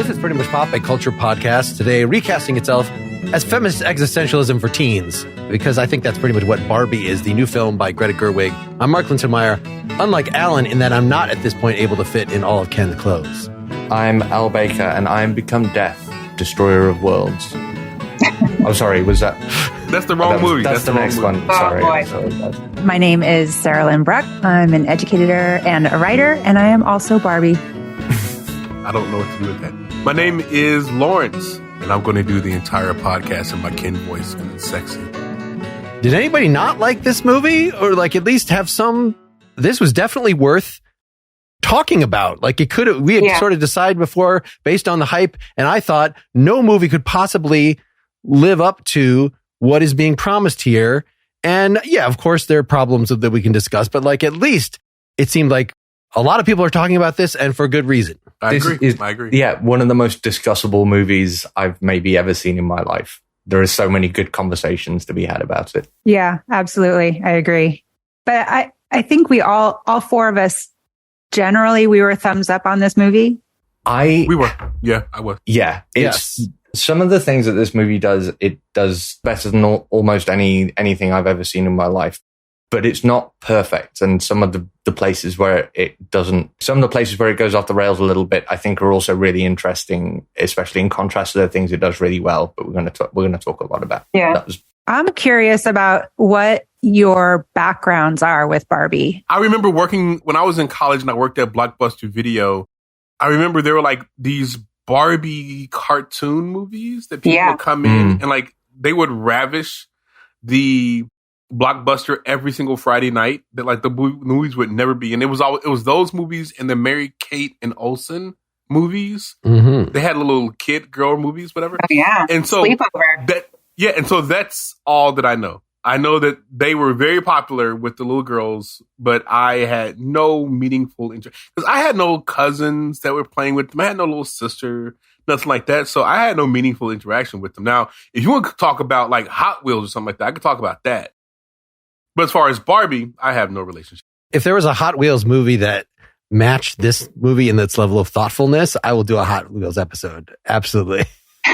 This is Pretty Much Pop, a culture podcast, today recasting itself as feminist existentialism for teens, because I think that's pretty much what Barbie is, the new film by Greta Gerwig. I'm Mark Linsenmeyer, unlike Alan in that I'm not at this point able to fit in all of Ken's clothes. I'm Al Baker, and I am become death, destroyer of worlds. Oh, sorry, was that... That's the wrong movie. That's the next one. Sorry. My name is Sarahlyn Bruck. I'm an educator and a writer, and I am also Barbie. I don't know what to do with that. My name is Lawrence, and I'm going to do the entire podcast in my Ken voice because it's sexy. Did anybody not like this movie? Or like at least have some... This was definitely worth talking about. Like it could have... We had sort of decided before based on the hype, and I thought no movie could possibly live up to what is being promised here. And yeah, of course, there are problems that we can discuss, but like at least it seemed like a lot of people are talking about this and for good reason. I agree. Yeah, one of the most discussable movies I've maybe ever seen in my life. There are so many good conversations to be had about it. Yeah, absolutely. I agree. But I think we all four of us, generally, we were thumbs up on this movie. We were. Yeah, I was. Yeah. Some of the things that this movie does, it does better than almost anything I've ever seen in my life. But it's not perfect. And some of the places where it doesn't, some of the places where it goes off the rails a little bit, I think are also really interesting, especially in contrast to the things it does really well. But we're going to talk a lot about. Yeah. I'm curious about what your backgrounds are with Barbie. I remember working when I was in college and I worked at Blockbuster Video. I remember there were like these Barbie cartoon movies that people would come in and like they would ravish the Blockbuster every single Friday night that like the movies would never be. And it was those movies and the Mary Kate and Olsen movies. Mm-hmm. They had little girl movies, whatever. Oh, yeah. And so Sleepover. And so that's all that I know. I know that they were very popular with the little girls, but I had no meaningful interest because I had no cousins that were playing with them. I had no little sister, nothing like that. So I had no meaningful interaction with them. Now, if you want to talk about like Hot Wheels or something like that, I could talk about that. But as far as Barbie, I have no relationship. If there was a Hot Wheels movie that matched this movie in its level of thoughtfulness, I will do a Hot Wheels episode. Absolutely.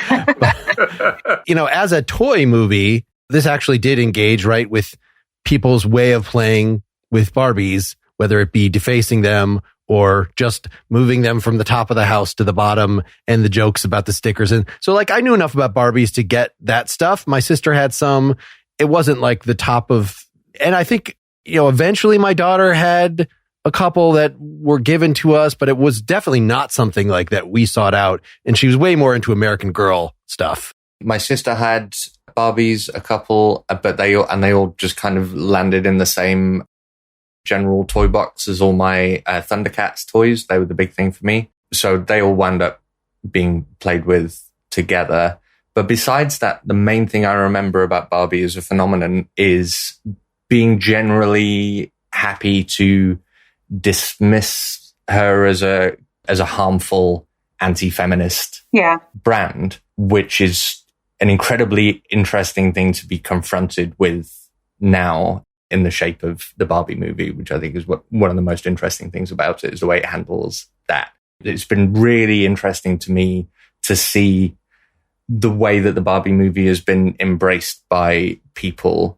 But, as a toy movie, this actually did engage, right, with people's way of playing with Barbies, whether it be defacing them or just moving them from the top of the house to the bottom and the jokes about the stickers. And so like I knew enough about Barbies to get that stuff. My sister had some. It wasn't like the top of, and I think, eventually my daughter had a couple that were given to us, but it was definitely not something like that we sought out. And she was way more into American Girl stuff. My sister had Barbies, a couple, but they all just kind of landed in the same general toy box as all my Thundercats toys. They were the big thing for me. So they all wound up being played with together. But besides that, the main thing I remember about Barbie as a phenomenon is being generally happy to dismiss her as a harmful anti-feminist brand, which is an incredibly interesting thing to be confronted with now in the shape of the Barbie movie, which I think is one of the most interesting things about it is the way it handles that. It's been really interesting to me to see the way that the Barbie movie has been embraced by people,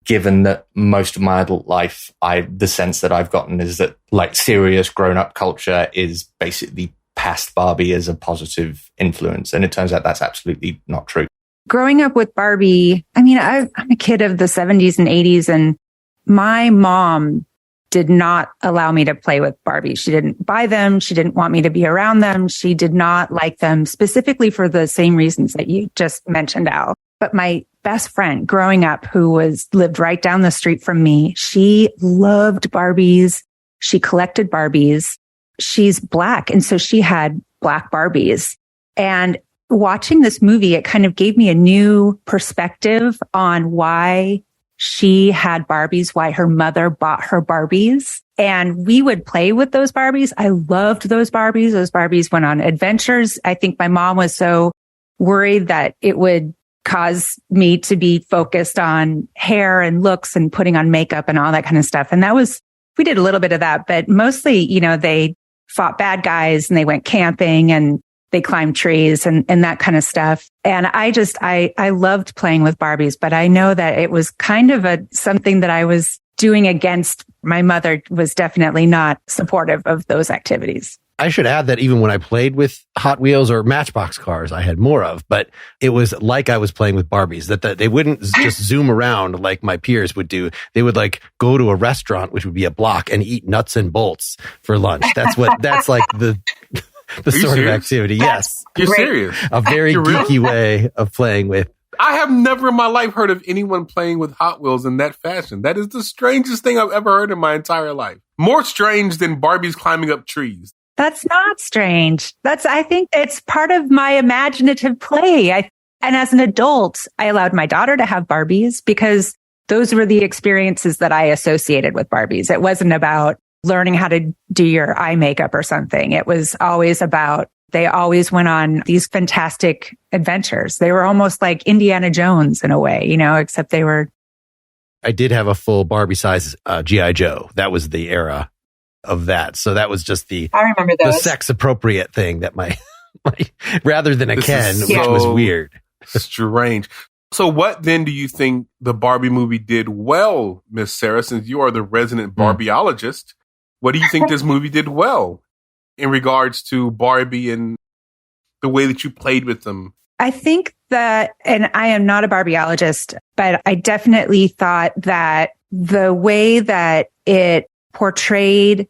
given that most of my adult life, the sense that I've gotten is that like serious grown-up culture is basically past Barbie as a positive influence. And it turns out that's absolutely not true. Growing up with Barbie, I'm a kid of the 70s and 80s, and my mom did not allow me to play with Barbie. She didn't buy them. She didn't want me to be around them. She did not like them specifically for the same reasons that you just mentioned, Al. But my best friend growing up, who lived right down the street from me, she loved Barbies. She collected Barbies. She's Black, and so she had Black Barbies. And watching this movie, it kind of gave me a new perspective on why she had Barbies, why her mother bought her Barbies. And we would play with those Barbies. I loved those Barbies. Those Barbies went on adventures. I think my mom was so worried that it would cause me to be focused on hair and looks and putting on makeup and all that kind of stuff. And we did a little bit of that, but mostly, they fought bad guys and they went camping and they climb trees and that kind of stuff. And I loved playing with Barbies, but I know that it was kind of something that I was doing against. My mother was definitely not supportive of those activities. I should add that even when I played with Hot Wheels or Matchbox cars, I had more of, but it was like I was playing with Barbies, that they wouldn't just zoom around like my peers would do. They would like go to a restaurant, which would be a block, and eat nuts and bolts for lunch. That's like the sort of activity. Yes. You're serious? A very geeky way of playing with. I have never in my life heard of anyone playing with Hot Wheels in that fashion. That is the strangest thing I've ever heard in my entire life. More strange than Barbies climbing up trees. That's not strange. I think it's part of my imaginative play. And as an adult, I allowed my daughter to have Barbies because those were the experiences that I associated with Barbies. It wasn't about learning how to do your eye makeup or something. It was always about, they always went on these fantastic adventures. They were almost like Indiana Jones in a way, except they were. I did have a full Barbie size G.I. Joe. That was the era of that. So that was just I remember those. The sex appropriate thing that my rather than a Ken, which was weird. Strange. So what then do you think the Barbie movie did well, Miss Sarah, since you are the resident Barbieologist? What do you think this movie did well in regards to Barbie and the way that you played with them? I think that, and I am not a Barbieologist, but I definitely thought that the way that it portrayed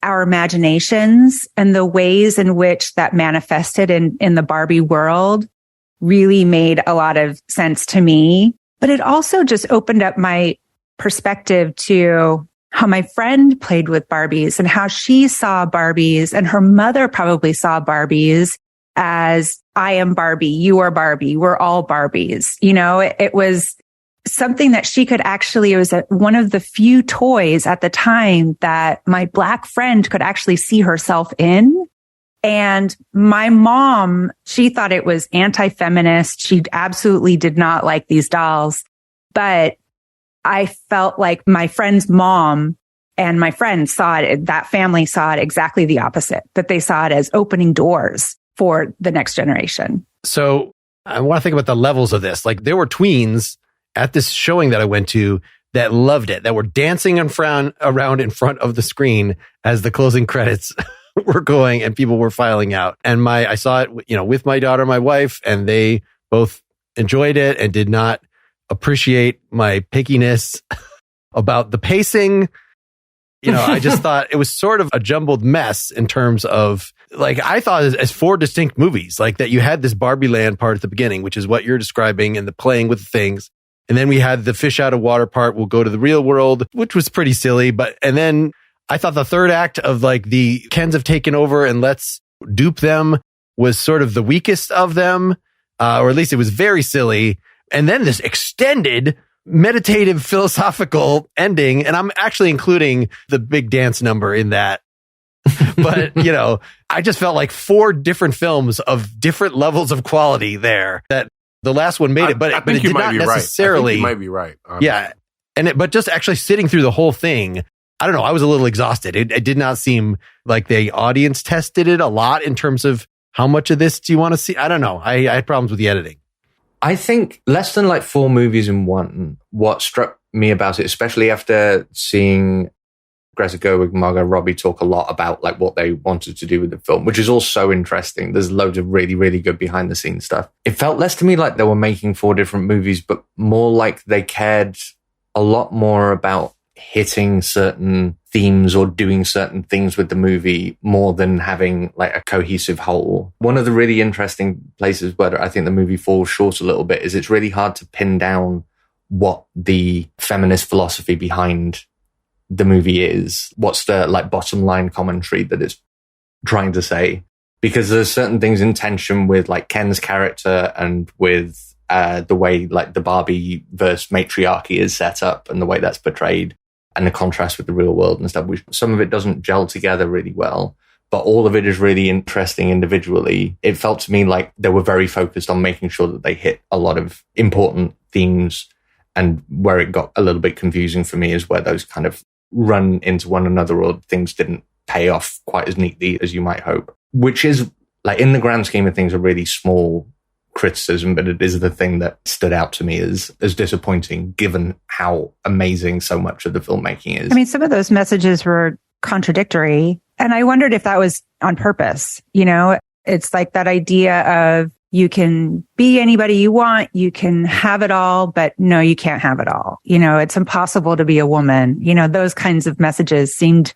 our imaginations and the ways in which that manifested in the Barbie world really made a lot of sense to me. But it also just opened up my perspective to how my friend played with Barbies and how she saw Barbies, and her mother probably saw Barbies as, I am Barbie, you are Barbie, we're all Barbies. It was something that she could actually, it was one of the few toys at the time that my Black friend could actually see herself in. And my mom, she thought it was anti-feminist. She absolutely did not like these dolls. But I felt like my friend's mom and my friend saw it, that family saw it exactly the opposite, that they saw it as opening doors for the next generation. So I want to think about the levels of this. Like there were tweens at this showing that I went to that loved it, that were dancing around in front of the screen as the closing credits were going and people were filing out. And I saw it, with my daughter, my wife, and they both enjoyed it and did not appreciate my pickiness about the pacing. I just thought it was sort of a jumbled mess in terms of, like, I thought as 4 distinct movies, like that you had this Barbie Land part at the beginning, which is what you're describing, and the playing with things. And then we had the fish out of water part. We'll go to the real world, which was pretty silly. And then I thought the third act of like the Kens have taken over and let's dupe them was sort of the weakest of them, or at least it was very silly. And then this extended meditative philosophical ending. And I'm actually including the big dance number in that. But, I just felt like 4 different films of different levels of quality there, that the last one made it, but it did not necessarily. I think you might be right. Honestly. Yeah. But just actually sitting through the whole thing, I don't know. I was a little exhausted. It did not seem like the audience tested it a lot in terms of how much of this do you want to see? I don't know. I had problems with the editing. I think less than like 4 movies in one, what struck me about it, especially after seeing Greta Gerwig and Margot Robbie talk a lot about like what they wanted to do with the film, which is all so interesting. There's loads of really, really good behind the scenes stuff. It felt less to me like they were making 4 different movies, but more like they cared a lot more about hitting certain themes or doing certain things with the movie more than having like a cohesive whole. One of the really interesting places where I think the movie falls short a little bit is it's really hard to pin down what the feminist philosophy behind the movie is. What's the like bottom line commentary that it's trying to say? Because there's certain things in tension with like Ken's character and with the way like the Barbie verse matriarchy is set up and the way that's portrayed and the contrast with the real world and stuff, which some of it doesn't gel together really well, but all of it is really interesting individually. It felt to me like they were very focused on making sure that they hit a lot of important themes, and where it got a little bit confusing for me is where those kind of run into one another or things didn't pay off quite as neatly as you might hope, which is like in the grand scheme of things, a really small criticism, but it is the thing that stood out to me as disappointing, given how amazing so much of the filmmaking is. I mean, some of those messages were contradictory, and I wondered if that was on purpose. You know, it's like that idea of you can be anybody you want, you can have it all, but no, you can't have it all. You know, it's impossible to be a woman. You know, those kinds of messages seemed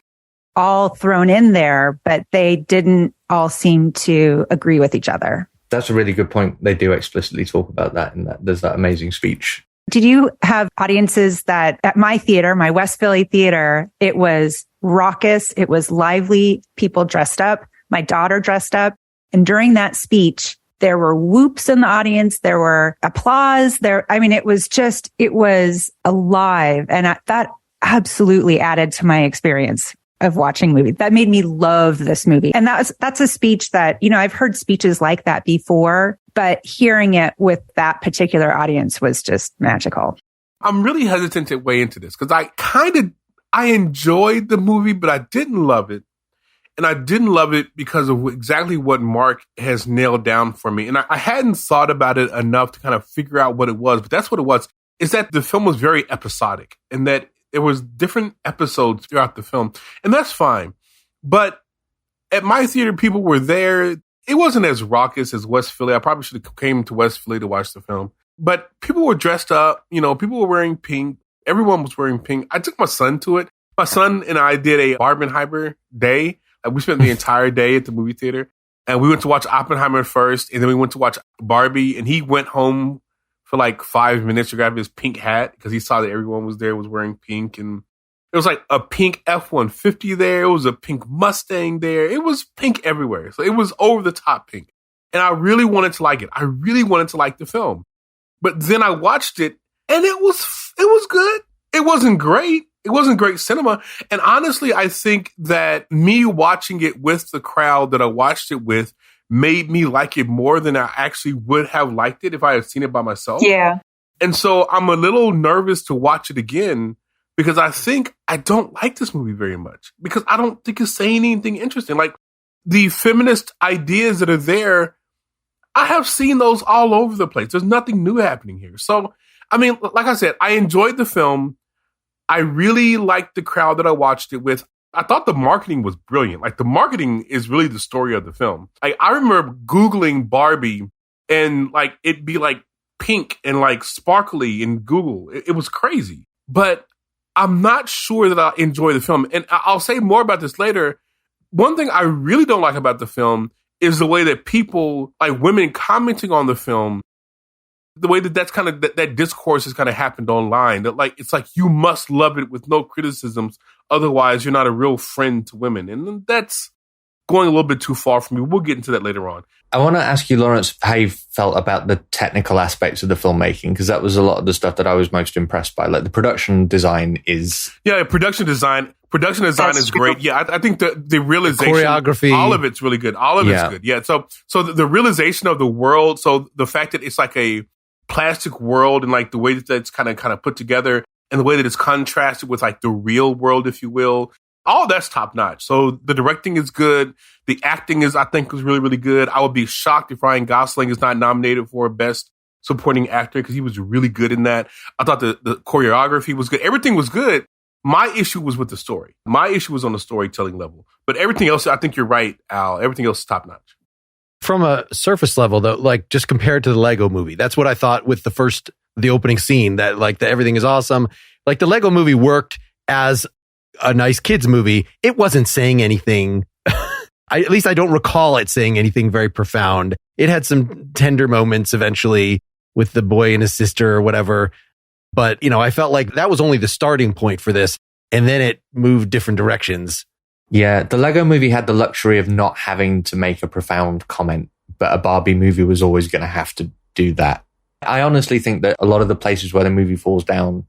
all thrown in there, but they didn't all seem to agree with each other. That's a really good point. They do explicitly talk about that in that. There's that amazing speech. Did you have audiences that at my theater, my West Philly theater, it was raucous, it was lively, people dressed up, my daughter dressed up. And during that speech, there were whoops in the audience, there were applause there. I mean, it was alive. And that absolutely added to my experience of watching movies. That made me love this movie. And that's a speech that, you know, I've heard speeches like that before, but hearing it with that particular audience was just magical. I'm really hesitant to weigh into this because I enjoyed the movie, but I didn't love it. And I didn't love it because of exactly what Mark has nailed down for me. And I hadn't thought about it enough to kind of figure out what it was, but that's what it was, is that the film was very episodic and that there was different episodes throughout the film, and that's fine. But at my theater, people were there. It wasn't as raucous as West Philly. I probably should have came to West Philly to watch the film. But people were dressed up. You know, people were wearing pink. Everyone was wearing pink. I took my son to it. My son and I did a Barbenheimer day. We spent the entire day at the movie theater. And we went to watch Oppenheimer first, and then we went to watch Barbie, and he went home for like 5 minutes to grab his pink hat because he saw that everyone was wearing pink. And it was like a pink F-150 there. It was a pink Mustang there. It was pink everywhere. So it was over the top pink. And I really wanted to like it. I really wanted to like the film. But then I watched it and it was good. It wasn't great. It wasn't great cinema. And honestly, I think that me watching it with the crowd that I watched it with made me like it more than I actually would have liked it if I had seen it by myself. Yeah. And so I'm a little nervous to watch it again because I think I don't like this movie very much because I don't think it's saying anything interesting. Like the feminist ideas that are there, I have seen those all over the place. There's nothing new happening here. So, I mean, like I said, I enjoyed the film. I really liked the crowd that I watched it with. I thought the marketing was brilliant. Like the marketing is really the story of the film. Like I remember Googling Barbie and like it'd be like pink and like sparkly in Google. It was crazy. But I'm not sure that I enjoy the film. And I'll say more about this later. One thing I really don't like about the film is the way that people, like women commenting on the film, the way that's kind of that discourse has kind of happened online. That like it's like you must love it with no criticisms, otherwise you're not a real friend to women, and that's going a little bit too far for me. We'll get into that later on. I want to ask you, Lawrence, how you felt about the technical aspects of the filmmaking, because that was a lot of the stuff that I was most impressed by. Like the production design is production design is great. Yeah, I think the realization, the choreography, all of it's really good. All of it's good. Yeah. So the realization of the world. So the fact that it's like a plastic world and like the way that that's kind of put together and the way that it's contrasted with like the real world, if you will, all that's top notch. So the directing is good. The acting I think was really, really good. I would be shocked if Ryan Gosling is not nominated for Best Supporting Actor because he was really good in that. I thought the choreography was good. Everything was good. My issue was with the story. My issue was on the storytelling level. But everything else, I think you're right, Al. Everything else is top notch. From a surface level, though, like just compared to the Lego movie, that's what I thought with the opening scene, that like everything is awesome. Like the Lego movie worked as a nice kids movie. It wasn't saying anything. At least I don't recall it saying anything very profound. It had some tender moments eventually with the boy and his sister or whatever. But, I felt like that was only the starting point for this. And then it moved different directions. Yeah, the Lego movie had the luxury of not having to make a profound comment, but a Barbie movie was always going to have to do that. I honestly think that a lot of the places where the movie falls down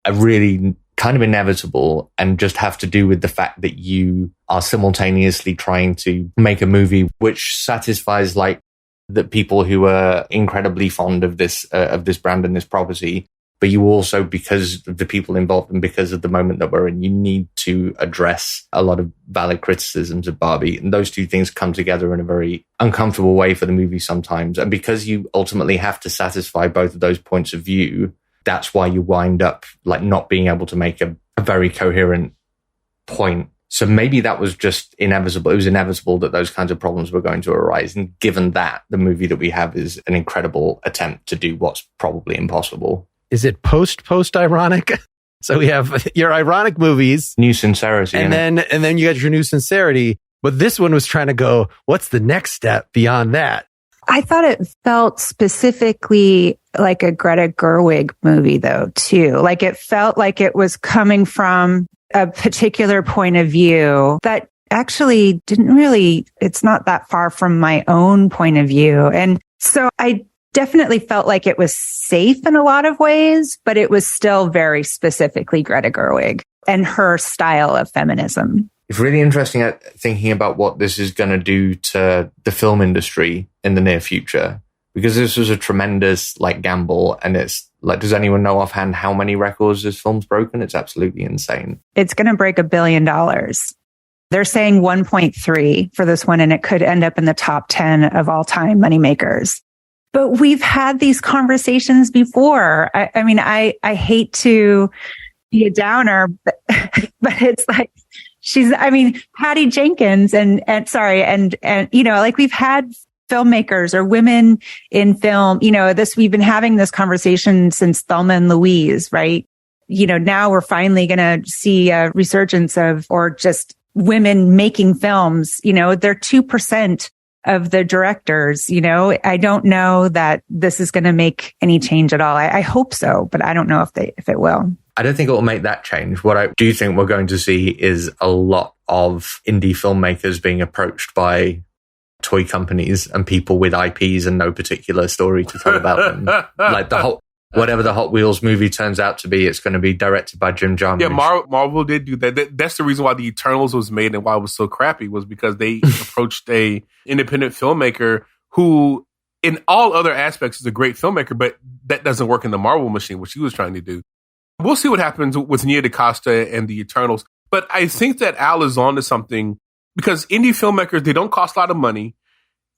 are really kind of inevitable and just have to do with the fact that you are simultaneously trying to make a movie which satisfies like the people who are incredibly fond of this brand and this property, but you also, because of the people involved and because of the moment that we're in, you need to address a lot of valid criticisms of Barbie. And those two things come together in a very uncomfortable way for the movie sometimes. And because you ultimately have to satisfy both of those points of view, that's why you wind up like not being able to make a very coherent point. So maybe that was just inevitable. It was inevitable that those kinds of problems were going to arise. And given that, the movie that we have is an incredible attempt to do what's probably impossible. Is it post-ironic? So we have your ironic movies. New sincerity. And then you got your new sincerity. But this one was trying to go, what's the next step beyond that? I thought it felt specifically like a Greta Gerwig movie, though, too. Like it felt like it was coming from a particular point of view that actually it's not that far from my own point of view. And so I definitely felt like it was safe in a lot of ways, but it was still very specifically Greta Gerwig and her style of feminism. It's really interesting thinking about what this is going to do to the film industry in the near future, because this was a tremendous gamble. And it's does anyone know offhand how many records this film's broken? It's absolutely insane. It's going to break $1 billion. They're saying 1.3 for this one, and it could end up in the top 10 of all time moneymakers. But we've had these conversations before. I mean, I hate to be a downer, but it's like, Patty Jenkins and we've had filmmakers or women in film, we've been having this conversation since Thelma and Louise, right? Now we're finally going to see a resurgence or just women making films. They're 2% of the directors. I don't know that this is going to make any change at all. I hope so, but I don't know if it will. I don't think it will make that change. What I do think we're going to see is a lot of indie filmmakers being approached by toy companies and people with IPs and no particular story to tell about them. Like whatever the Hot Wheels movie turns out to be, it's going to be directed by Jim Jarmusch. Yeah, Marvel did do that. That's the reason why the Eternals was made and why it was so crappy, was because they approached a independent filmmaker who, in all other aspects, is a great filmmaker, but that doesn't work in the Marvel machine, what she was trying to do. We'll see what happens with Nia DaCosta and the Eternals. But I think that Al is on to something, because indie filmmakers, they don't cost a lot of money.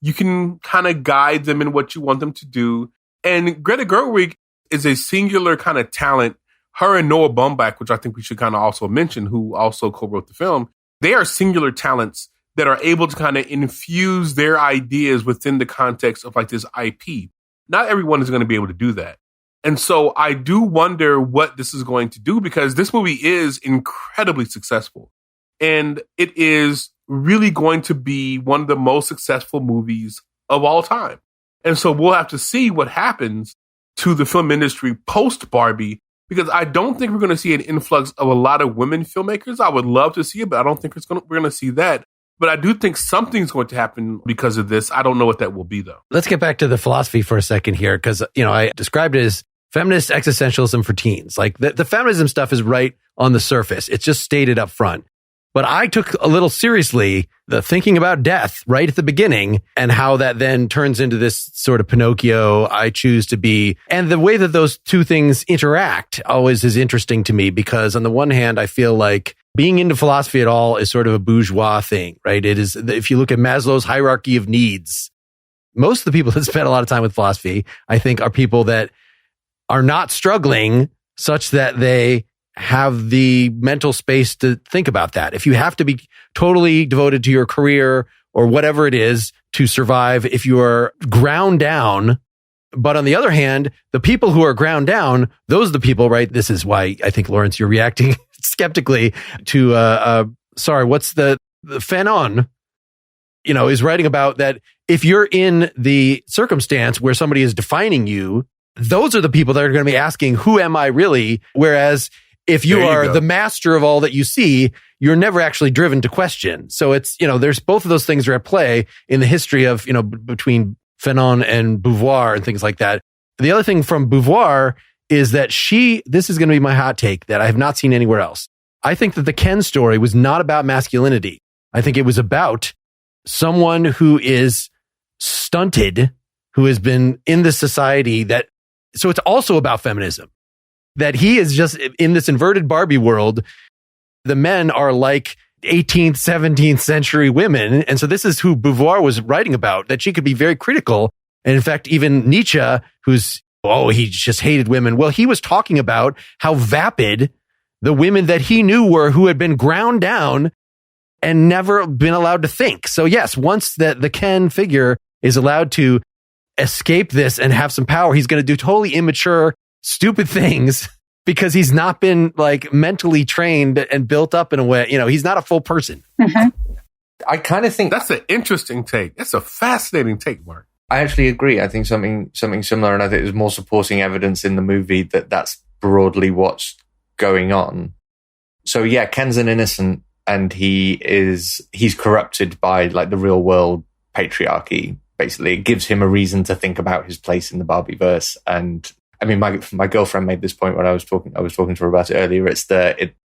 You can kind of guide them in what you want them to do. And Greta Gerwig is a singular kind of talent. Her and Noah Baumbach, which I think we should kind of also mention, who also co-wrote the film, they are singular talents that are able to kind of infuse their ideas within the context of this IP. Not everyone is going to be able to do that. And so I do wonder what this is going to do, because this movie is incredibly successful. And it is really going to be one of the most successful movies of all time. And so we'll have to see what happens to the film industry post Barbie, because I don't think we're going to see an influx of a lot of women filmmakers. I would love to see it, but I don't think we're going to see that. But I do think something's going to happen because of this. I don't know what that will be, though. Let's get back to the philosophy for a second here, because, I described it as feminist existentialism for teens. Like the feminism stuff is right on the surface. It's just stated up front. But I took a little seriously the thinking about death right at the beginning, and how that then turns into this sort of Pinocchio, I choose to be. And the way that those two things interact always is interesting to me, because on the one hand, I feel like being into philosophy at all is sort of a bourgeois thing, right? It is, if you look at Maslow's hierarchy of needs, most of the people that spend a lot of time with philosophy, I think, are people that are not struggling such that they have the mental space to think about that. If you have to be totally devoted to your career or whatever it is to survive, if you are ground down. But on the other hand, the people who are ground down, those are the people, right? This is why I think, Lawrence, you're reacting skeptically to, what's the Fanon, is writing about that. If you're in the circumstance where somebody is defining you, those are the people that are going to be asking, who am I really? Whereas if you are the master of all that you see, you're never actually driven to question. So it's, there's both of those things are at play in the history of, between Fanon and Beauvoir and things like that. The other thing from Beauvoir is that this is going to be my hot take that I have not seen anywhere else. I think that the Ken story was not about masculinity. I think it was about someone who is stunted, who has been in this society so it's also about feminism. that he is just in this inverted Barbie world. The men are like 18th, 17th century women. And so this is who Beauvoir was writing about, that she could be very critical. And in fact, even Nietzsche, he just hated women. Well, he was talking about how vapid the women that he knew were, who had been ground down and never been allowed to think. So yes, once the Ken figure is allowed to escape this and have some power, he's going to do totally immature, stupid things because he's not been like mentally trained and built up in a way. He's not a full person. Mm-hmm. I kind of think that's an interesting take. That's a fascinating take, Mark. I actually agree. I think something similar, and I think there's more supporting evidence in the movie that that's broadly what's going on. So yeah, Ken's an innocent, and he's corrupted by like the real world patriarchy. Basically, it gives him a reason to think about his place in the Barbieverse. And I mean, my girlfriend made this point when I was talking to her about it earlier. It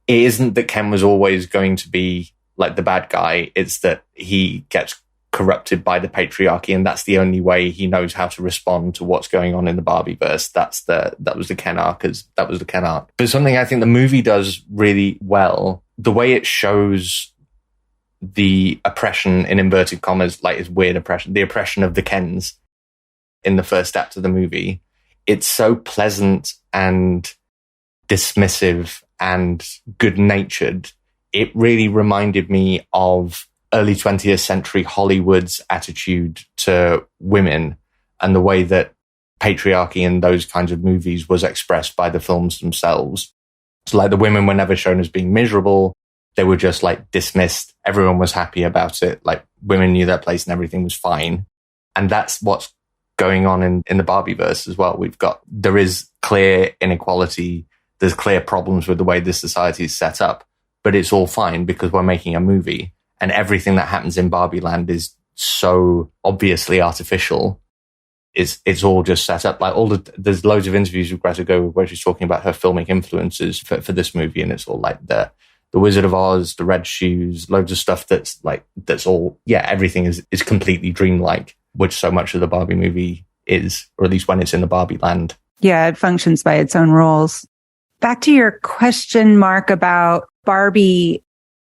isn't that Ken was always going to be like the bad guy. It's that he gets corrupted by the patriarchy, and that's the only way he knows how to respond to what's going on in the Barbieverse. That was the Ken arc. But something I think the movie does really well, the way it shows the oppression in inverted commas, like his weird oppression, the oppression of the Kens in the first act of the movie. It's so pleasant and dismissive and good-natured. It really reminded me of early 20th century Hollywood's attitude to women and the way that patriarchy in those kinds of movies was expressed by the films themselves. So like the women were never shown as being miserable. They were just like dismissed. Everyone was happy about it. Like women knew their place and everything was fine. And that's what's going on in the Barbieverse as well. There is clear inequality. There's clear problems with the way this society is set up, but it's all fine because we're making a movie. And everything that happens in Barbie Land is so obviously artificial. It's all just set up. Like there's loads of interviews with Greta Gerwig where she's talking about her filmic influences for this movie, and it's all like the Wizard of Oz, the Red Shoes, loads of stuff that's all, everything is completely dreamlike, which so much of the Barbie movie is, or at least when it's in the Barbie Land. Yeah, it functions by its own rules. Back to your question, Mark, about Barbie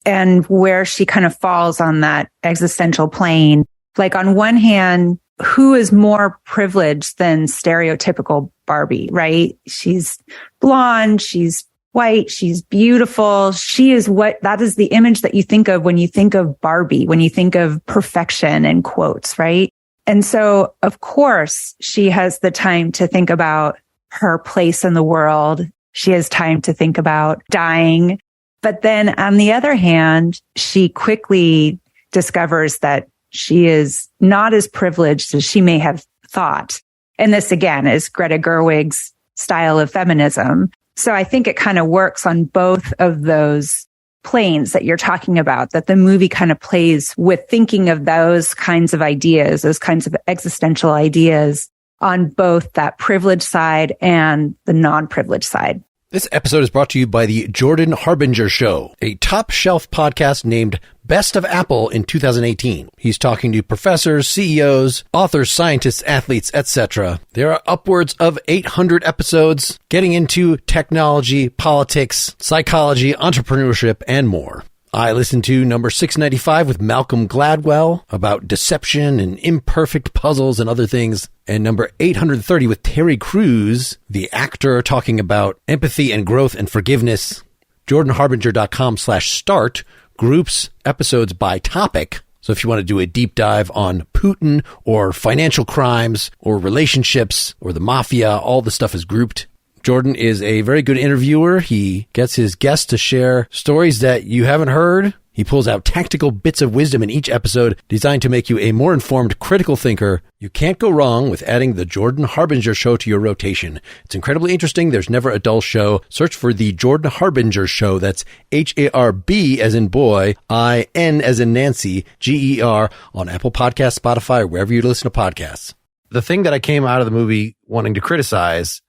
and where she kind of falls on that existential plane. Like on one hand, who is more privileged than stereotypical Barbie, right? She's blonde, she's white, she's beautiful. That is the image that you think of when you think of Barbie, when you think of perfection in quotes, right? And so, of course, she has the time to think about her place in the world. She has time to think about dying. But then on the other hand, she quickly discovers that she is not as privileged as she may have thought. And this, again, is Greta Gerwig's style of feminism. So I think it kind of works on both of those planes that you're talking about, that the movie kind of plays with thinking of those kinds of ideas, those kinds of existential ideas on both that privileged side and the non-privileged side. This episode is brought to you by the Jordan Harbinger Show, a top shelf podcast named Best of Apple in 2018. He's talking to professors, CEOs, authors, scientists, athletes, etc. There are upwards of 800 episodes getting into technology, politics, psychology, entrepreneurship, and more. I listened to number 695 with Malcolm Gladwell about deception and imperfect puzzles and other things. And number 830 with Terry Crews, the actor, talking about empathy and growth and forgiveness. JordanHarbinger.com/start groups episodes by topic. So if you want to do a deep dive on Putin or financial crimes or relationships or the mafia, all the stuff is grouped. Jordan is a very good interviewer. He gets his guests to share stories that you haven't heard. He pulls out tactical bits of wisdom in each episode designed to make you a more informed, critical thinker. You can't go wrong with adding the Jordan Harbinger Show to your rotation. It's incredibly interesting. There's never a dull show. Search for the Jordan Harbinger Show. That's HARB as in boy, IN as in Nancy, GER on Apple Podcasts, Spotify, or wherever you listen to podcasts. The thing that I came out of the movie wanting to criticize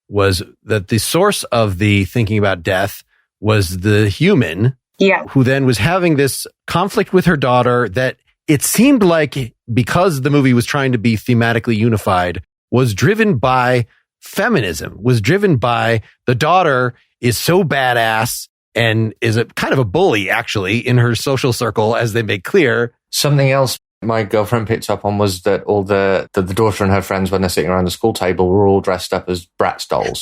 was that the source of the thinking about death was the human, who then was having this conflict with her daughter that it seemed like, because the movie was trying to be thematically unified, was driven by feminism was driven by the daughter is so badass and is a kind of a bully, actually, in her social circle, as they make clear. Something else my girlfriend picked up on was that all the daughter and her friends, when they're sitting around the school table, were all dressed up as Bratz dolls.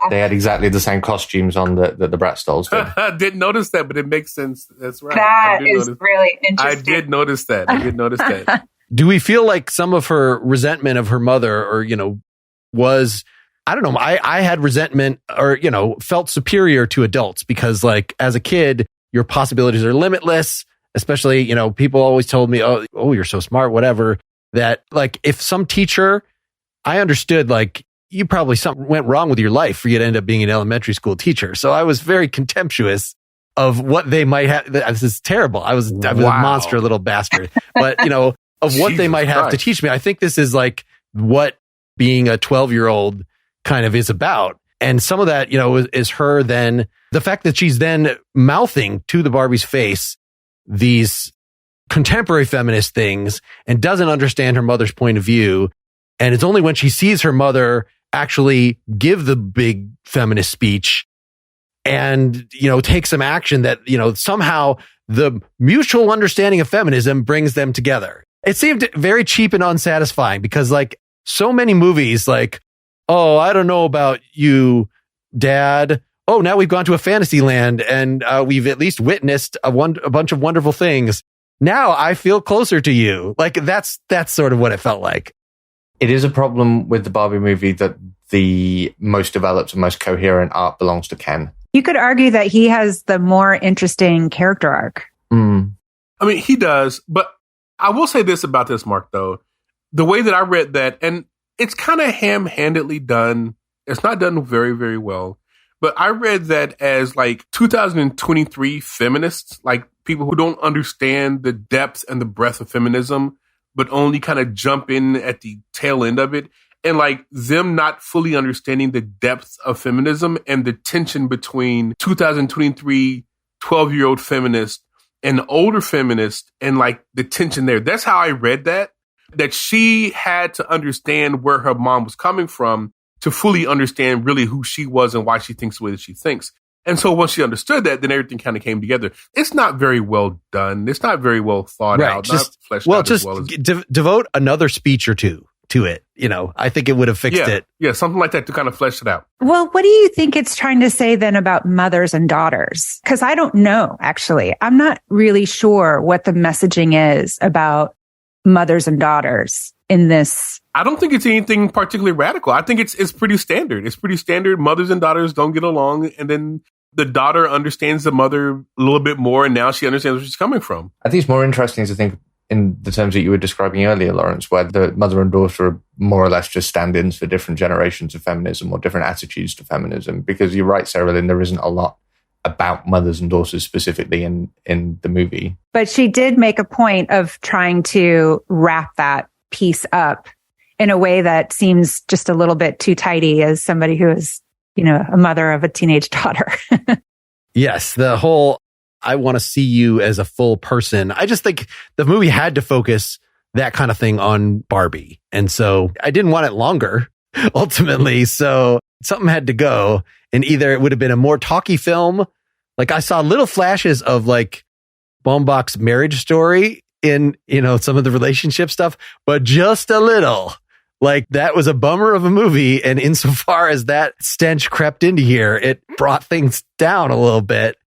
They had exactly the same costumes on that the Bratz dolls did. I didn't notice that, but it makes sense. That's right. That is really interesting. I did notice that. Do we feel like some of her resentment of her mother, or, was, I don't know, I had resentment or, felt superior to adults because, like, as a kid, your possibilities are limitless. Especially, people always told me, oh, you're so smart, whatever, that, like, if some teacher, I understood, like, you probably something went wrong with your life for you to end up being an elementary school teacher. So I was very contemptuous of what they might have. This is terrible. I was a monster little bastard. But, of what they might have to teach me. I think this is like what being a 12-year-old kind of is about. And some of that, is her then, the fact that she's then mouthing to the Barbie's face these contemporary feminist things and doesn't understand her mother's point of view. And it's only when she sees her mother actually give the big feminist speech and, take some action that, somehow the mutual understanding of feminism brings them together. It seemed very cheap and unsatisfying because, like, so many movies, like, oh, I don't know about you, Dad. Oh, now we've gone to a fantasy land and we've at least witnessed a bunch of wonderful things. Now I feel closer to you. Like, that's sort of what it felt like. It is a problem with the Barbie movie that the most developed and most coherent arc belongs to Ken. You could argue that he has the more interesting character arc. I mean, he does, but I will say this about this, Mark, though. The way that I read that, and it's kind of ham-handedly done. It's not done very, very well. But I read that as like 2023 feminists, like people who don't understand the depth and the breadth of feminism, but only kind of jump in at the tail end of it. And like them not fully understanding the depth of feminism and the tension between 2023 12-year-old feminist and older feminist and like the tension there. That's how I read that she had to understand where her mom was coming from to fully understand really who she was and why she thinks the way that she thinks. And so once she understood that, then everything kind of came together. It's not very well done. It's not very well thought out. Just, not fleshed well, out just as well as devote another speech or two to it. I think it would have fixed it. Yeah, something like that to kind of flesh it out. Well, what do you think it's trying to say then about mothers and daughters? Because I don't know, actually. I'm not really sure what the messaging is about mothers and daughters in this. I don't think it's anything particularly radical. I think it's pretty standard. It's pretty standard. Mothers and daughters don't get along. And then the daughter understands the mother a little bit more. And now she understands where she's coming from. I think it's more interesting to think in the terms that you were describing earlier, Lawrence, where the mother and daughter are more or less just stand-ins for different generations of feminism or different attitudes to feminism. Because you're right, Sarahlyn, there isn't a lot about mothers and daughters specifically in the movie. But she did make a point of trying to wrap that piece up in a way that seems just a little bit too tidy as somebody who is, a mother of a teenage daughter. Yes, the whole, I want to see you as a full person. I just think the movie had to focus that kind of thing on Barbie. And so I didn't want it longer, ultimately. So something had to go. And either it would have been a more talky film. Like I saw little flashes of like Baumbach's Marriage Story in, some of the relationship stuff, but just a little. Like that was a bummer of a movie. And insofar as that stench crept into here, it brought things down a little bit.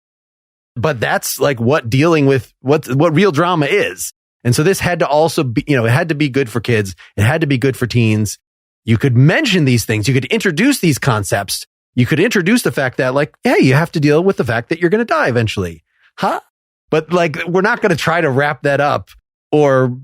But that's like what dealing with what real drama is. And so this had to also be, it had to be good for kids. It had to be good for teens. You could mention these things. You could introduce these concepts. You could introduce the fact that like, hey, you have to deal with the fact that you're going to die eventually. Huh? But like, we're not going to try to wrap that up or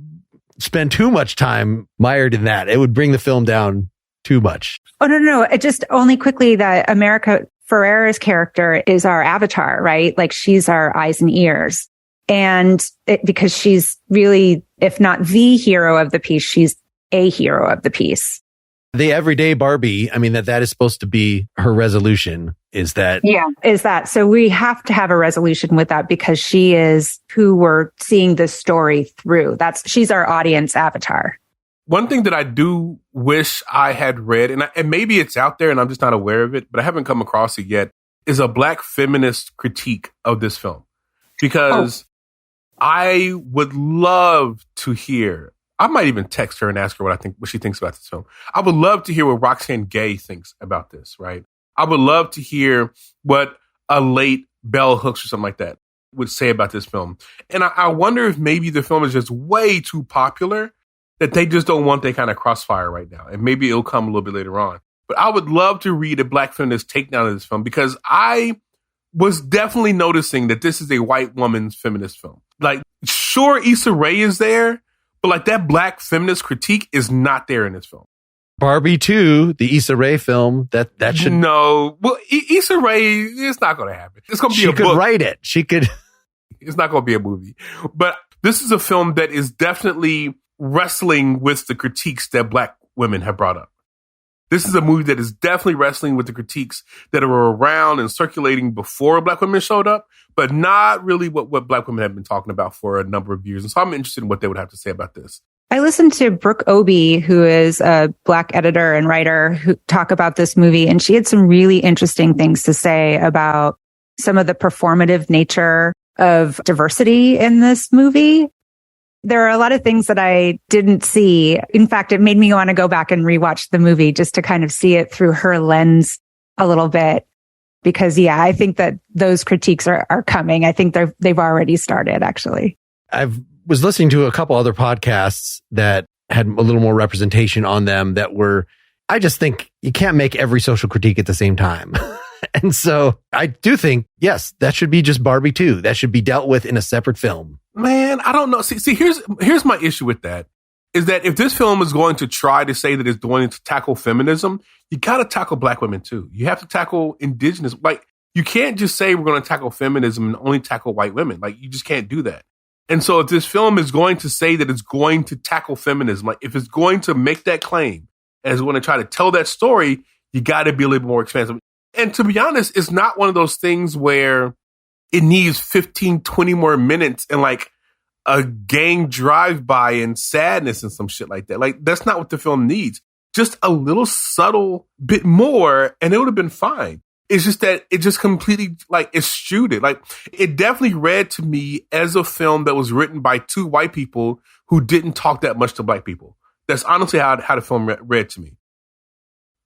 spend too much time mired in that. It would bring the film down too much. Oh, no. It just only quickly that America Ferrera's character is our avatar, right? Like she's our eyes and ears. And because she's really, if not the hero of the piece, she's a hero of the piece. The everyday Barbie, I mean, that is supposed to be her resolution, is that. Yeah, is that. So we have to have a resolution with that because she is who we're seeing this story through. She's our audience avatar. One thing that I do wish I had read, and maybe it's out there and I'm just not aware of it, but I haven't come across it yet, is a Black feminist critique of this film. Because I would love to hear, I might even text her and ask her what she thinks about this film. I would love to hear what Roxane Gay thinks about this, right? I would love to hear what a late Bell Hooks or something like that would say about this film. And I wonder if maybe the film is just way too popular that they just don't want that kind of crossfire right now. And maybe it'll come a little bit later on. But I would love to read a Black feminist takedown of this film because I was definitely noticing that this is a white woman's feminist film. Like, sure, Issa Rae is there, but like that Black feminist critique is not there in this film. Barbie 2, the Issa Rae film, that should... No. Well, Issa Rae, it's not going to happen. It's going to be a book. She could write it. She could... It's not going to be a movie. But this is a film that is definitely wrestling with the critiques that Black women have brought up. This is a movie that is definitely wrestling with the critiques that were around and circulating before Black women showed up, but not really what Black women have been talking about for a number of years. And so I'm interested in what they would have to say about this. I listened to Brooke Obie, who is a Black editor and writer, who talk about this movie, and she had some really interesting things to say about some of the performative nature of diversity in this movie. There are a lot of things that I didn't see. In fact, it made me want to go back and rewatch the movie just to kind of see it through her lens a little bit. Because, yeah, I think that those critiques are coming. I think they've already started, actually. I was listening to a couple other podcasts that had a little more representation on them that were, I just think you can't make every social critique at the same time. And so I do think, yes, that should be just Barbie 2. That should be dealt with in a separate film. Man, I don't know. See, here's my issue with that, is that if this film is going to try to say that it's going to tackle feminism, you got to tackle Black women too. You have to tackle indigenous. Like, you can't just say we're going to tackle feminism and only tackle white women. Like, you just can't do that. And so if this film is going to say that it's going to tackle feminism, like if it's going to make that claim and it's going to try to tell that story, you got to be a little bit more expansive. And to be honest, it's not one of those things where it needs 15, 20 more minutes and like a gang drive-by and sadness and some shit like that. Like, that's not what the film needs. Just a little subtle bit more and it would have been fine. It's just that it just completely like eschewed it. Like, it definitely read to me as a film that was written by two white people who didn't talk that much to Black people. That's honestly how the film read to me.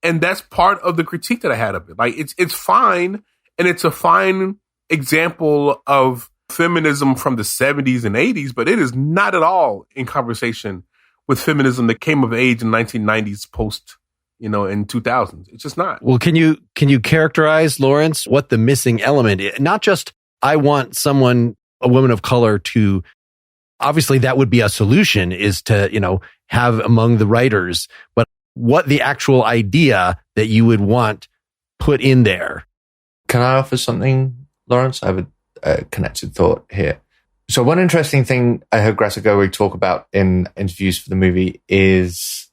And that's part of the critique that I had of it. Like, it's fine. And it's a fine example of feminism from the 70s and 80s, but it is not at all in conversation with feminism that came of age in 1990s post, in 2000s. It's just not. Well, can you characterize, Lawrence, what the missing element is? Not just, I want a woman of color to, obviously that would be a solution, is to, have among the writers, but what the actual idea that you would want put in there. Can I offer something, Lawrence? I have a connected thought here. So one interesting thing I heard Greta Gerwig talk about in interviews for the movie is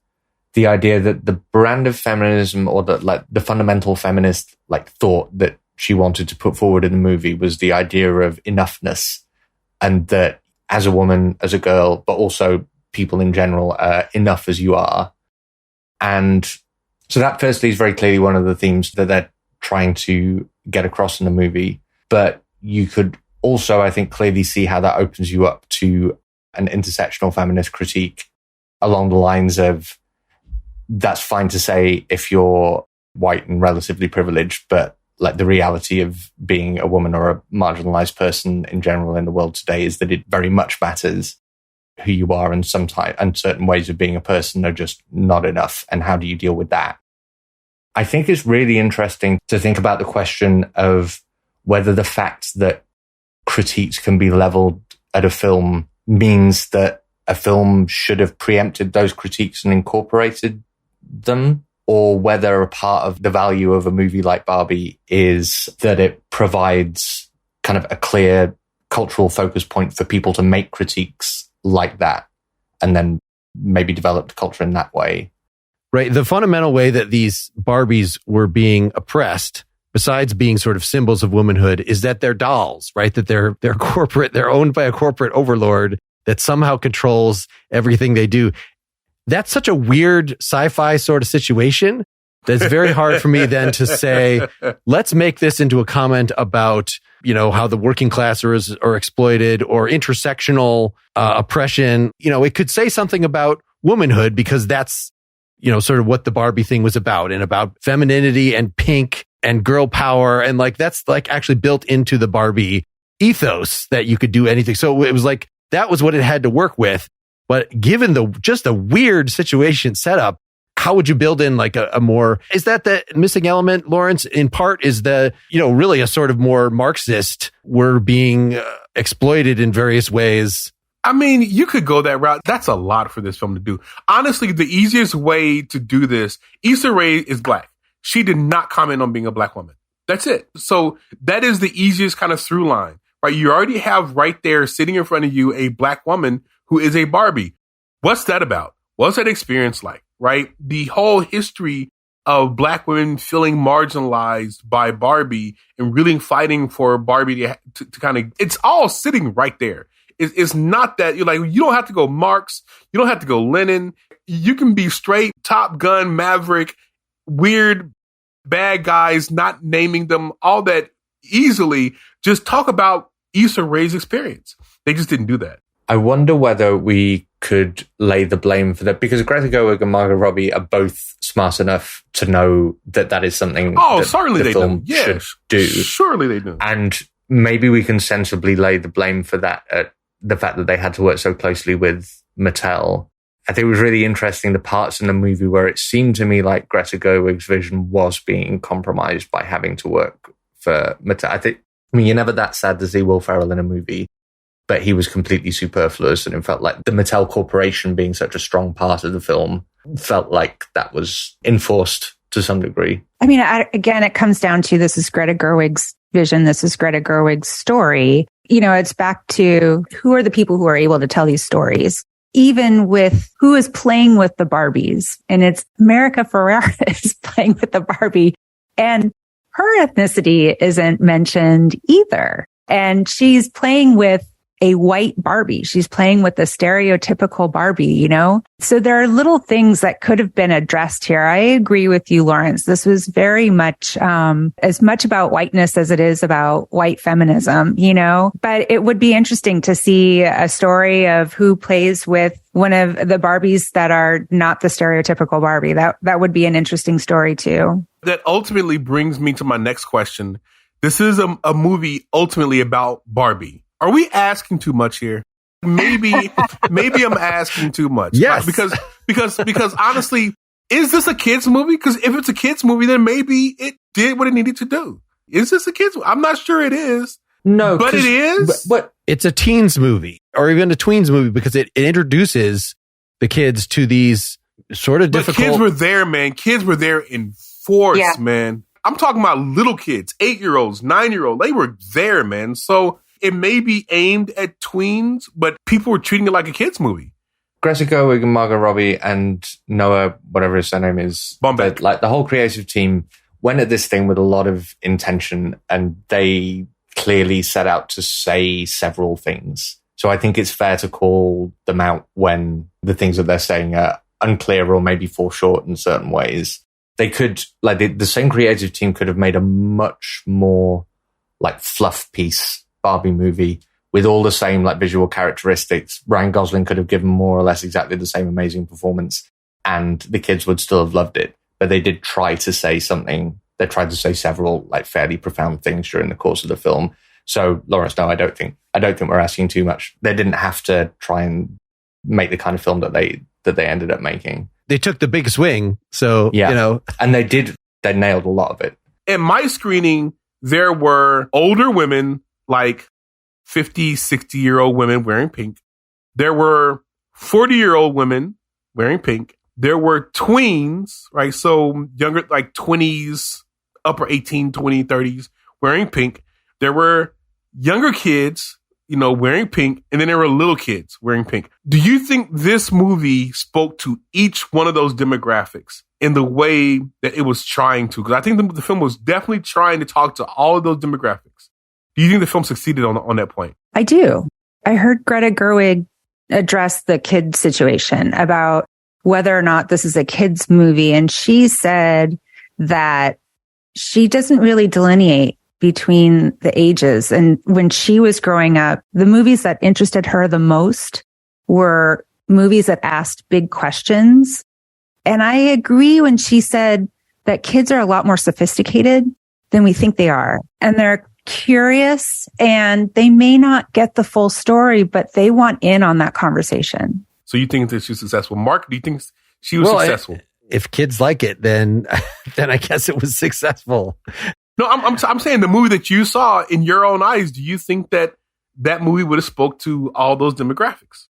the idea that the brand of feminism, or the fundamental feminist thought that she wanted to put forward in the movie, was the idea of enoughness, and that as a woman, as a girl, but also people in general, enough as you are. And so that firstly is very clearly one of the themes that they're trying to get across in the movie. But you could also, I think, clearly see how that opens you up to an intersectional feminist critique along the lines of, that's fine to say if you're white and relatively privileged, but the reality of being a woman or a marginalized person in general in the world today is that it very much matters who you are, and certain ways of being a person are just not enough. And how do you deal with that? I think it's really interesting to think about the question of whether the fact that critiques can be leveled at a film means that a film should have preempted those critiques and incorporated them, or whether a part of the value of a movie like Barbie is that it provides kind of a clear cultural focus point for people to make critiques like that and then maybe develop the culture in that way. Right. The fundamental way that these Barbies were being oppressed, besides being sort of symbols of womanhood, is that they're dolls, right? That they're corporate, they're owned by a corporate overlord that somehow controls everything they do. that's such a weird sci-fi sort of situation that's very hard for me then to say, let's make this into a comment about, how the working class are exploited or intersectional oppression. It could say something about womanhood because that's, sort of what the Barbie thing was about, and about femininity and pink and girl power. And like, that's like actually built into the Barbie ethos that you could do anything. So it was like, that was what it had to work with. But given just a weird situation setup, how would you build in like a more, is that the missing element, Lawrence? In part is really a sort of more Marxist, we're being exploited in various ways. I mean, you could go that route. That's a lot for this film to do. Honestly, the easiest way to do this, Issa Rae is black. She did not comment on being a black woman. That's it. So that is the easiest kind of through line, right? You already have right there sitting in front of you a black woman who is a Barbie. What's that about? What's that experience like, right? The whole history of black women feeling marginalized by Barbie and really fighting for Barbie to kind of, it's all sitting right there. It's not that you don't have to go Marx. You don't have to go Lenin. You can be straight Top Gun, Maverick, weird bad guys, not naming them, all that easily. Just talk about Issa Rae's experience. They just didn't do that. I wonder whether we could lay the blame for that, because Greta Gerwig and Margot Robbie are both smart enough to know that is something certainly the they film do. Yeah, should do. Surely they do. And maybe we can sensibly lay the blame for that at the fact that they had to work so closely with Mattel. I think it was really interesting, the parts in the movie where it seemed to me like Greta Gerwig's vision was being compromised by having to work for Mattel. You're never that sad to see Will Ferrell in a movie, but he was completely superfluous, and it felt like the Mattel Corporation being such a strong part of the film felt like that was enforced to some degree. I mean, again, it comes down to, this is Greta Gerwig's vision. This is Greta Gerwig's story. It's back to who are the people who are able to tell these stories, even with who is playing with the Barbies. And it's America Ferrera is playing with the Barbie, and her ethnicity isn't mentioned either. And she's playing with a white Barbie. She's playing with the stereotypical Barbie, So there are little things that could have been addressed here. I agree with you, Lawrence. This was very much, as much about whiteness as it is about white feminism, But it would be interesting to see a story of who plays with one of the Barbies that are not the stereotypical Barbie. That would be an interesting story too. That ultimately brings me to my next question. This is a movie ultimately about Barbie. Are we asking too much here? Maybe I'm asking too much. Yes. Right? Because honestly, is this a kid's movie? Because if it's a kid's movie, then maybe it did what it needed to do. Is this a kid's movie? I'm not sure it is. No. But it is. But it's a teens movie, or even a tweens movie, because it introduces the kids to these sort of difficult... Kids were there, man. Kids were there in force, man. I'm talking about little kids, 8-year-olds, 9-year-olds. They were there, man. So... it may be aimed at tweens, but people were treating it like a kid's movie. Greta Gerwig and Margot Robbie and Noah, whatever his surname is, Baumbach. Like the whole creative team went at this thing with a lot of intention, and they clearly set out to say several things. So I think it's fair to call them out when the things that they're saying are unclear or maybe fall short in certain ways. They could, the same creative team could have made a much more fluff piece Barbie movie with all the same visual characteristics. Ryan Gosling could have given more or less exactly the same amazing performance, and the kids would still have loved it. But they did try to say something. They tried to say several fairly profound things during the course of the film. So, Lawrence, no, I don't think we're asking too much. They didn't have to try and make the kind of film that they ended up making. They took the big swing, so and they did. They nailed a lot of it. In my screening, there were older women, 50, 60-year-old women wearing pink. There were 40-year-old women wearing pink. There were tweens, right? So younger, 20s, upper 18, 20, 30s wearing pink. There were younger kids, wearing pink. And then there were little kids wearing pink. Do you think this movie spoke to each one of those demographics in the way that it was trying to? Because I think the film was definitely trying to talk to all of those demographics. Do you think the film succeeded on that point? I do. I heard Greta Gerwig address the kid situation about whether or not this is a kid's movie. And she said that she doesn't really delineate between the ages. And when she was growing up, the movies that interested her the most were movies that asked big questions. And I agree when she said that kids are a lot more sophisticated than we think they are. And they're curious and they may not get the full story, but they want in on that conversation. So you think that she's successful? Mark, do you think she was successful? If kids like it, then I guess it was successful. No, I'm saying the movie that you saw in your own eyes, do you think that movie would have spoke to all those demographics?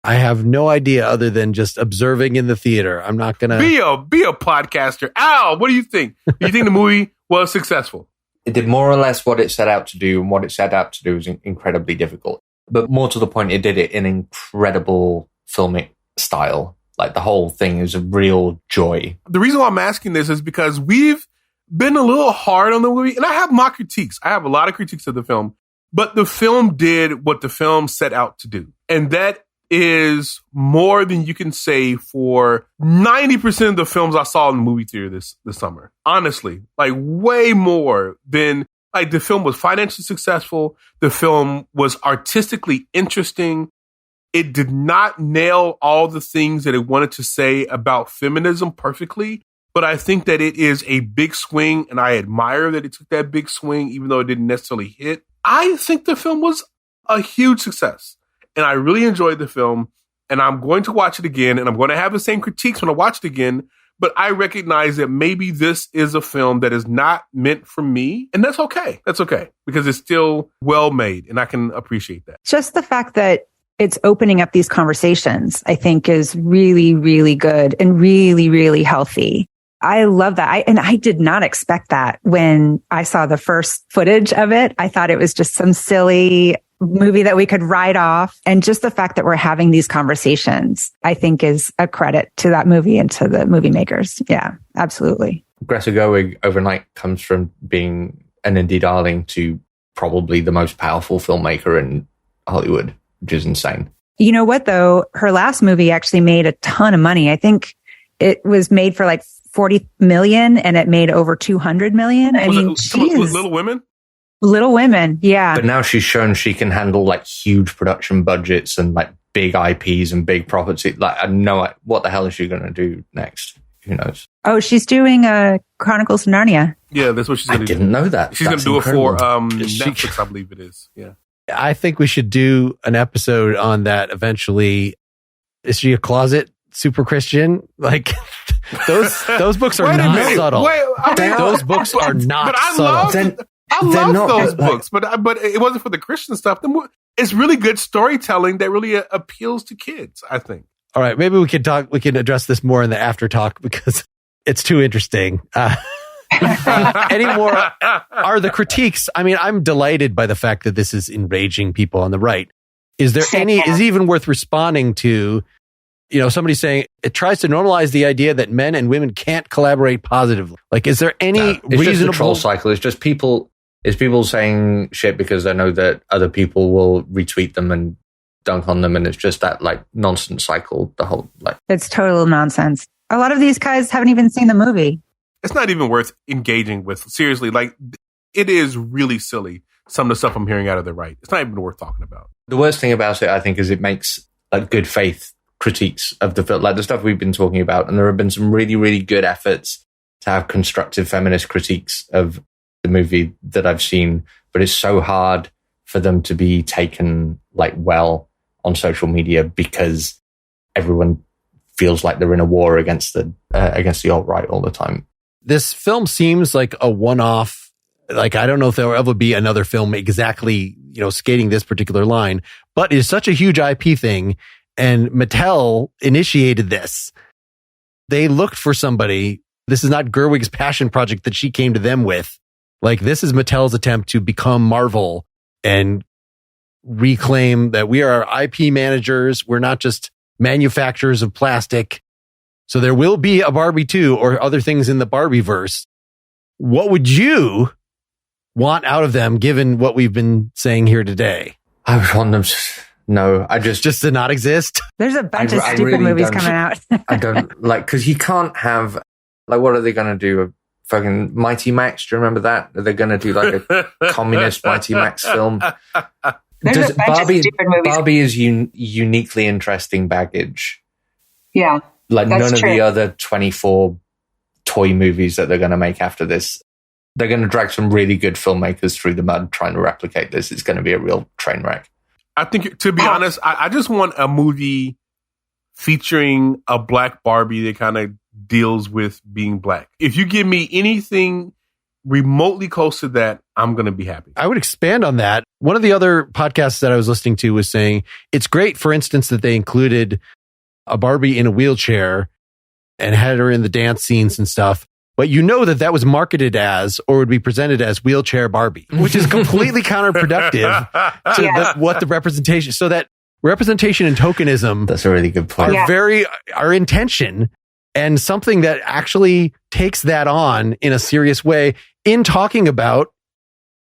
I have no idea other than just observing in the theater. I'm not going to be a podcaster. Al, what do you think? Do you think the movie was successful? It did more or less what it set out to do, and what it set out to do was incredibly difficult. But more to the point, it did it in incredible filmic style. Like the whole thing is a real joy. The reason why I'm asking this is because we've been a little hard on the movie, and I have my critiques. I have a lot of critiques of the film, but the film did what the film set out to do. And that is more than you can say for 90% of the films I saw in the movie theater this summer. Honestly, like way more than, like, the film was financially successful. The film was artistically interesting. It did not nail all the things that it wanted to say about feminism perfectly, but I think that it is a big swing, and I admire that it took that big swing, even though it didn't necessarily hit. I think the film was a huge success. And I really enjoyed the film, and I'm going to watch it again, and I'm going to have the same critiques when I watch it again. But I recognize that maybe this is a film that is not meant for me, and that's okay. That's okay, because it's still well made, and I can appreciate that. Just the fact that it's opening up these conversations, I think, is really, really good and really, really healthy. I love that. I did not expect that when I saw the first footage of it. I thought it was just some silly movie that we could write off. And just the fact that we're having these conversations, I think, is a credit to that movie and to the movie makers. Yeah, absolutely. Greta Gerwig overnight comes from being an indie darling to probably the most powerful filmmaker in Hollywood, which is insane. You know what, though? Her last movie actually made a ton of money. I think it was made for like 40 million and it made over 200 million. I mean, geez. Little Women? Little Women, yeah. But now she's shown she can handle like huge production budgets and like big IPs and big profits. Like, I know what the hell is she going to do next? Who knows? Oh, she's doing Chronicles of Narnia. Yeah, that's what she's going to do. I didn't know that. She's going to do incredible. It for Netflix, I believe it is. Yeah. I think we should do an episode on that eventually. Is she a closet super Christian? Like, those books are not subtle. Those books are not subtle. I love those books, but it wasn't for the Christian stuff. It's really good storytelling that really appeals to kids, I think. All right, maybe we can address this more in the after talk because it's too interesting. Any more are the critiques? I mean, I'm delighted by the fact that this is enraging people on the right. Is there is it even worth responding to? Somebody saying it tries to normalize the idea that men and women can't collaborate positively. Like, is there any reasonable just a troll cycle? It's just people. It's people saying shit because they know that other people will retweet them and dunk on them, and it's just that like nonsense cycle. The whole it's total nonsense. A lot of these guys haven't even seen the movie. It's not even worth engaging with. Seriously, like, it is really silly. Some of the stuff I'm hearing out of the right. It's not even worth talking about. The worst thing about it, I think, is it makes like good faith critiques of the film, like the stuff we've been talking about. And there have been some really, really good efforts to have constructive feminist critiques of the movie that I've seen, but it's so hard for them to be taken like well on social media because everyone feels like they're in a war against the alt-right all the time. This film seems like a one-off. Like, I don't know if there will ever be another film exactly, skating this particular line, but it's such a huge IP thing. And Mattel initiated this. They looked for somebody. This is not Gerwig's passion project that she came to them with. Like, this is Mattel's attempt to become Marvel and reclaim that we are IP managers. We're not just manufacturers of plastic. So there will be a Barbie 2 or other things in the Barbie-verse. What would you want out of them, given what we've been saying here today? I would want them No, I just did not exist. There's a bunch of stupid really movies coming out. I don't like, because you can't have, like, what are they going to do? A fucking Mighty Max? Do you remember that? Are they going to do like a communist Mighty Max film? Barbie is uniquely interesting baggage. Yeah. Like none of the other 24 toy movies that they're going to make after this. They're going to drag some really good filmmakers through the mud trying to replicate this. It's going to be a real train wreck. I think, to be honest, I just want a movie featuring a black Barbie that kind of deals with being black. If you give me anything remotely close to that, I'm going to be happy. I would expand on that. One of the other podcasts that I was listening to was saying it's great, for instance, that they included a Barbie in a wheelchair and had her in the dance scenes and stuff. But you know that was marketed as, or would be presented as, wheelchair Barbie, which is completely counterproductive to what the representation. So that representation and tokenism, that's a really good point, are in tension, and something that actually takes that on in a serious way in talking about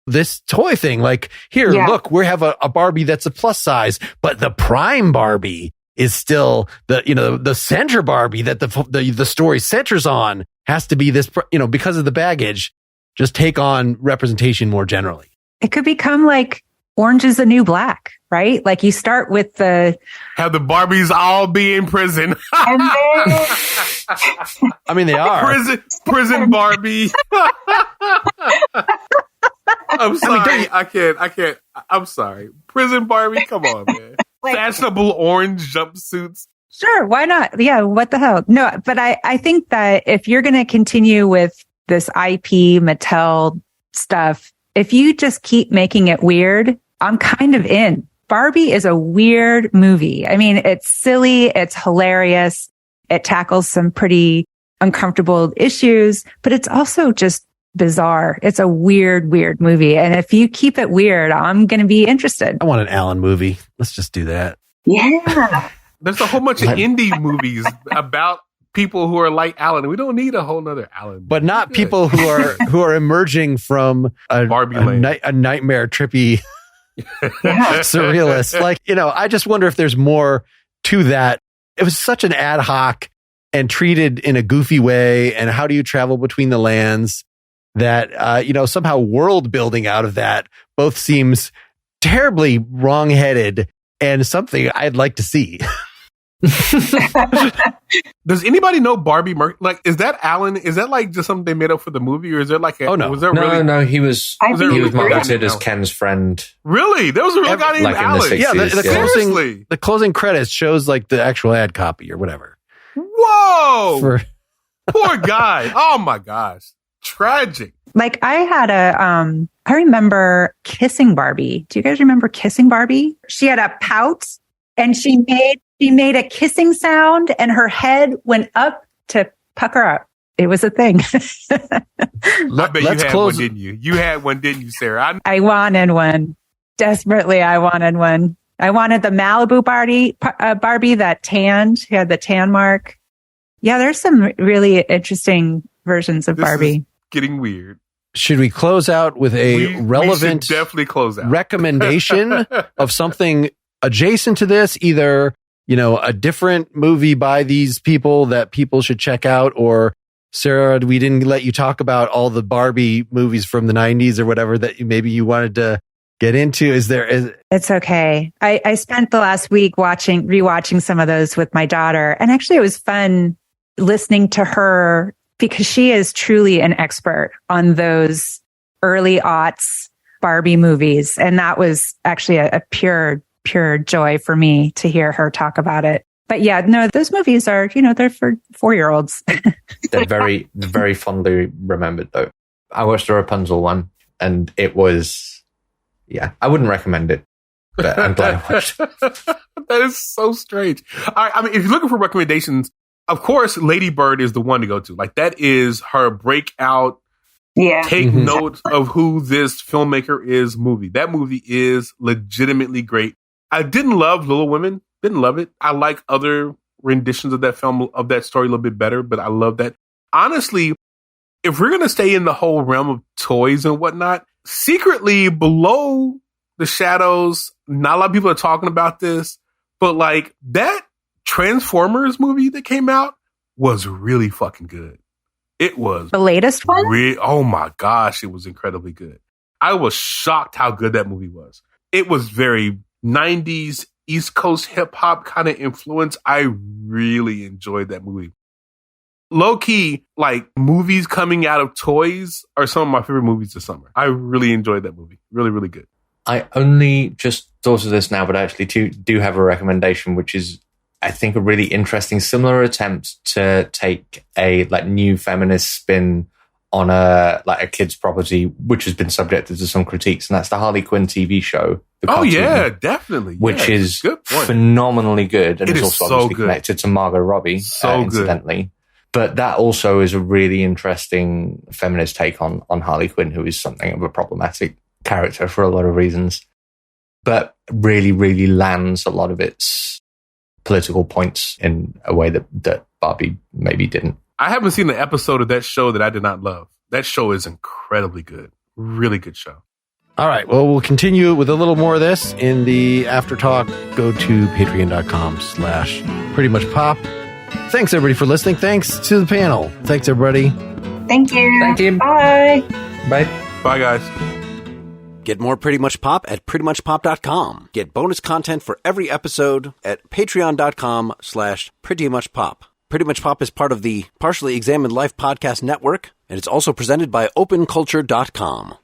this toy thing. Like, here, look, we have a Barbie that's a plus size, but the prime Barbie is still the center Barbie that the story centers on has to be this, because of the baggage, just take on representation more generally. It could become like Orange is the New Black, right? Like you start with have the Barbies all be in prison. And then, I mean, they are. Prison Barbie. I'm sorry. I can't. I'm sorry. Prison Barbie. Come on, man. Fashionable orange jumpsuits. Sure, why not? Yeah, what the hell? No, but I think that if you're going to continue with this IP Mattel stuff, if you just keep making it weird, I'm kind of in. Barbie is a weird movie. I mean, it's silly, it's hilarious, it tackles some pretty uncomfortable issues, but it's also just bizarre. It's a weird movie. And if you keep it weird, I'm going to be interested. I want an Alan movie. Let's just do that. Yeah. There's a whole bunch of indie movies about people who are like Alan. We don't need a whole nother Alan. But not people who are emerging from a nightmare trippy surrealist. Like, I just wonder if there's more to that. It was such an ad hoc and treated in a goofy way. And how do you travel between the lands that, somehow world building out of that both seems terribly wrong-headed and something I'd like to see. Does anybody know Barbie Like, is that Alan? Is that like just something they made up for the movie, or is there like a? Oh no, was there really? No, he was marketed as Ken's friend. Really, there was a real guy named Alan. The closing credits shows like the actual ad copy or whatever. Whoa, poor guy. Oh my gosh, tragic. Like I had I remember Kissing Barbie. Do you guys remember Kissing Barbie? She had a pout and she made a kissing sound and her head went up to pucker up. It was a thing. I bet you had one, didn't you? You had one, didn't you, Sarah? I wanted one. Desperately, I wanted one. I wanted the Malibu Barbie that tanned. She had the tan mark. Yeah, there's some really interesting versions of Barbie. Getting weird. Should we close out with a relevant definitely close out. recommendation of something adjacent to this? Either, a different movie by these people that people should check out, or Sarah, we didn't let you talk about all the Barbie movies from the 90s or whatever that maybe you wanted to get into. It's okay. I spent the last week rewatching some of those with my daughter, and actually it was fun listening to her, because she is truly an expert on those early aughts Barbie movies. And that was actually a pure joy for me to hear her talk about it. But yeah, no, those movies are, they're for 4-year-olds. They're very, very fondly remembered though. I watched the Rapunzel one and it was, I wouldn't recommend it, but I'm glad I watched it. That is so strange. I mean, if you're looking for recommendations, of course, Lady Bird is the one to go to. Like, that is her breakout, take note of who this filmmaker is movie. That movie is legitimately great. I didn't love Little Women. Didn't love it. I like other renditions of that film, of that story a little bit better, but I love that. Honestly, if we're going to stay in the whole realm of toys and whatnot, secretly below the shadows. Not a lot of people are talking about this, but like that Transformers movie that came out was really fucking good. It was the latest one. Oh my gosh, it was incredibly good. I was shocked how good that movie was. It was very 90s East Coast hip hop kind of influence. I really enjoyed that movie. Low key, like movies coming out of toys are some of my favorite movies this summer. I really enjoyed that movie. Really, really good. I only just thought of this now, but I actually do have a recommendation, which is, I think, a really interesting, similar attempt to take a like new feminist spin on a kid's property, which has been subjected to some critiques, and that's the Harley Quinn TV show. Oh yeah, definitely. Which is phenomenally good, and it's also obviously connected to Margot Robbie, incidentally. But that also is a really interesting feminist take on Harley Quinn, who is something of a problematic character for a lot of reasons, but really, really lands a lot of its political points in a way that Barbie maybe didn't. I haven't seen an episode of that show that I did not love. That show is incredibly good. Really good show. All right. Well, we'll continue with a little more of this in the after talk. Go to patreon.com/prettymuchpop. Thanks, everybody, for listening. Thanks to the panel. Thanks, everybody. Thank you. Thank you. Bye. Bye. Bye, guys. Get more Pretty Much Pop at prettymuchpop.com. Get bonus content for every episode at patreon.com/prettymuchpop. Pretty Much Pop is part of the Partially Examined Life podcast network, and it's also presented by openculture.com.